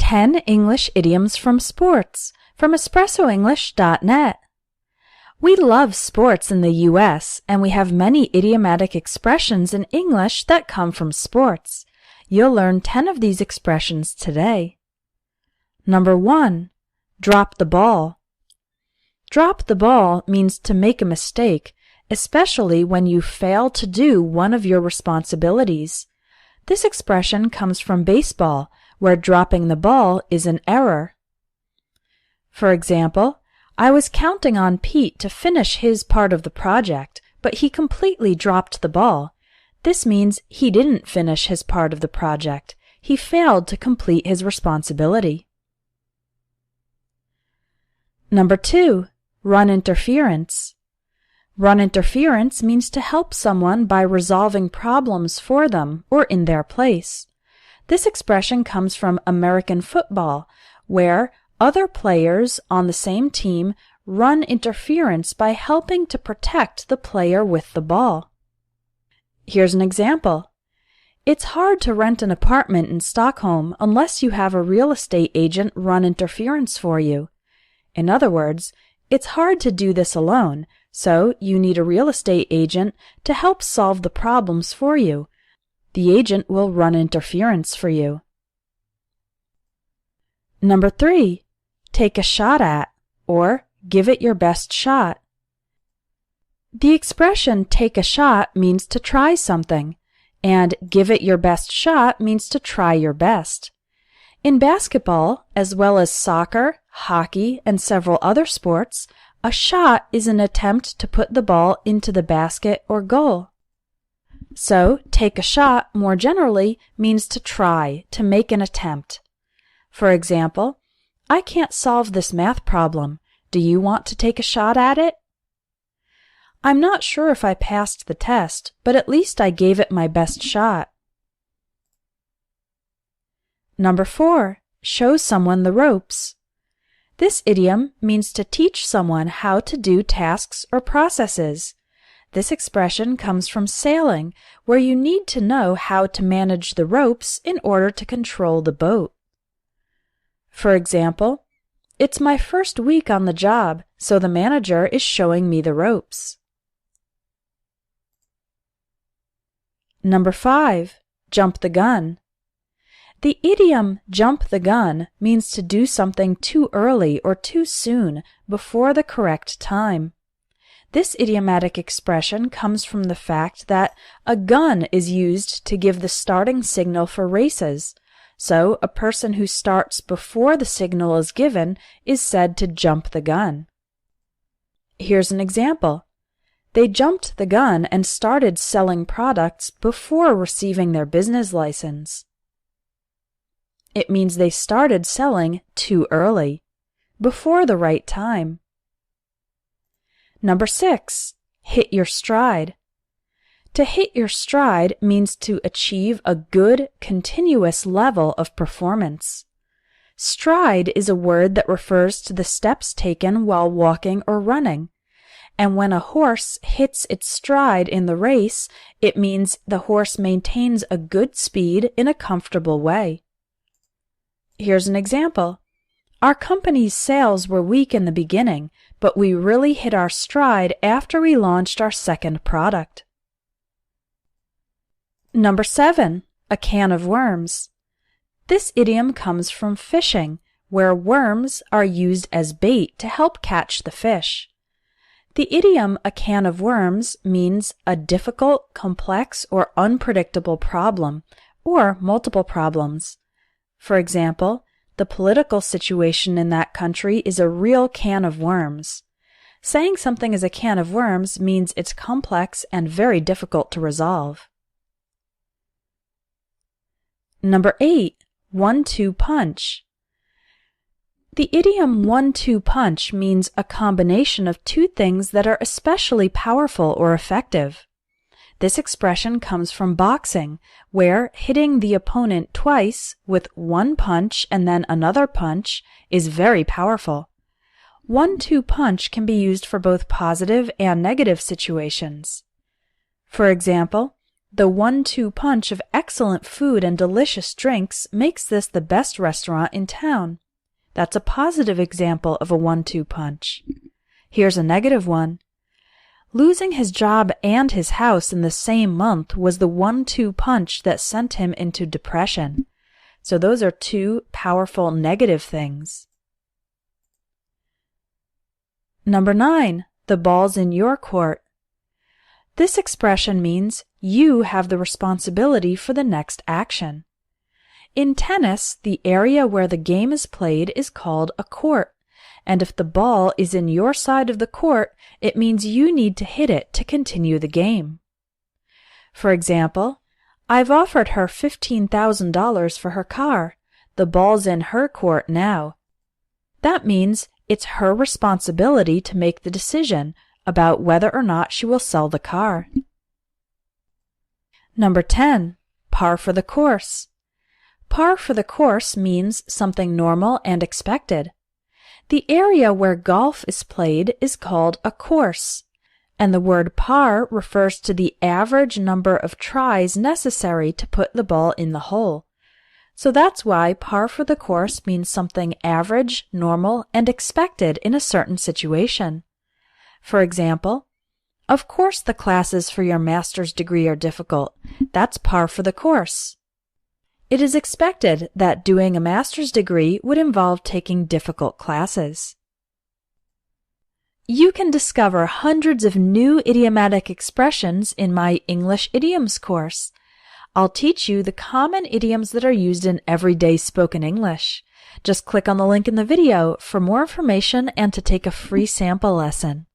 10 English Idioms from Sports from EspressoEnglish.net. We love sports in the U.S., and we have many idiomatic expressions in English that come from sports. You'll learn 10 of these expressions today. Number 1. Drop the ball. Drop the ball means to make a mistake, especially when you fail to do one of your responsibilities. This expression comes from baseball, where dropping the ball is an error. For example, I was counting on Pete to finish his part of the project, but he completely dropped the ball. This means he didn't finish his part of the project. He failed to complete his responsibility. Number 2. Run interference. Run interference means to help someone by resolving problems for them or in their place. This expression comes from American football, where other players on the same team run interference by helping to protect the player with the ball. Here's an example. It's hard to rent an apartment in Stockholm unless you have a real estate agent run interference for you. In other words, it's hard to do this alone, so you need a real estate agent to help solve the problems for you. The agent will run interference for you. Number 3. Take a shot at, or give it your best shot. The expression take a shot means to try something, and give it your best shot means to try your best. In basketball, as well as soccer, hockey, and several other sports, a shot is an attempt to put the ball into the basket or goal. So, take a shot, more generally, means to try, to make an attempt. For example, I can't solve this math problem. Do you want to take a shot at it? I'm not sure if I passed the test, but at least I gave it my best shot. Number 4. Show someone the ropes. This idiom means to teach someone how to do tasks or processes. This expression comes from sailing, where you need to know how to manage the ropes in order to control the boat. For example, it's my first week on the job, so the manager is showing me the ropes. Number 5. Jump the gun. The idiom jump the gun means to do something too early or too soon, before the correct time. This idiomatic expression comes from the fact that a gun is used to give the starting signal for races, so a person who starts before the signal is given is said to jump the gun. Here's an example. They jumped the gun and started selling products before receiving their business license. It means they started selling too early, before the right time. Number 6. Hit your stride. To hit your stride means to achieve a good, continuous level of performance. Stride is a word that refers to the steps taken while walking or running. And when a horse hits its stride in the race, it means the horse maintains a good speed in a comfortable way. Here's an example. Our company's sales were weak in the beginning, but we really hit our stride after we launched our second product. Number 7. A can of worms. This idiom comes from fishing, where worms are used as bait to help catch the fish. The idiom a can of worms means a difficult, complex, or unpredictable problem, or multiple problems. For example, the political situation in that country is a real can of worms. Saying something is a can of worms means it's complex and very difficult to resolve. Number 8. 1-2 punch. The idiom 1-2 punch means a combination of two things that are especially powerful or effective. This expression comes from boxing, where hitting the opponent twice with one punch and then another punch is very powerful. 1-2 punch can be used for both positive and negative situations. For example, The 1-2 punch of excellent food and delicious drinks makes this the best restaurant in town. That's a positive example of a 1-2 punch. Here's a negative one. Losing his job and his house in the same month was the 1-2 punch that sent him into depression. So those are two powerful negative things. Number 9. The ball's in your court. This expression means you have the responsibility for the next action. In tennis, the area where the game is played is called a court, and if the ball is in your side of the court, it means you need to hit it to continue the game. For example, I've offered her $15,000 for her car. The ball's in her court now. That means it's her responsibility to make the decision about whether or not she will sell the car. Number 10. Par for the course. Par for the course means something normal and expected. The area where golf is played is called a course, and the word par refers to the average number of tries necessary to put the ball in the hole. So that's why par for the course means something average, normal, and expected in a certain situation. For example, of course the classes for your master's degree are difficult. That's par for the course. It is expected that doing a master's degree would involve taking difficult classes. You can discover hundreds of new idiomatic expressions in my English idioms course. I'll teach you the common idioms that are used in everyday spoken English. Just click on the link in the video for more information and to take a free sample lesson.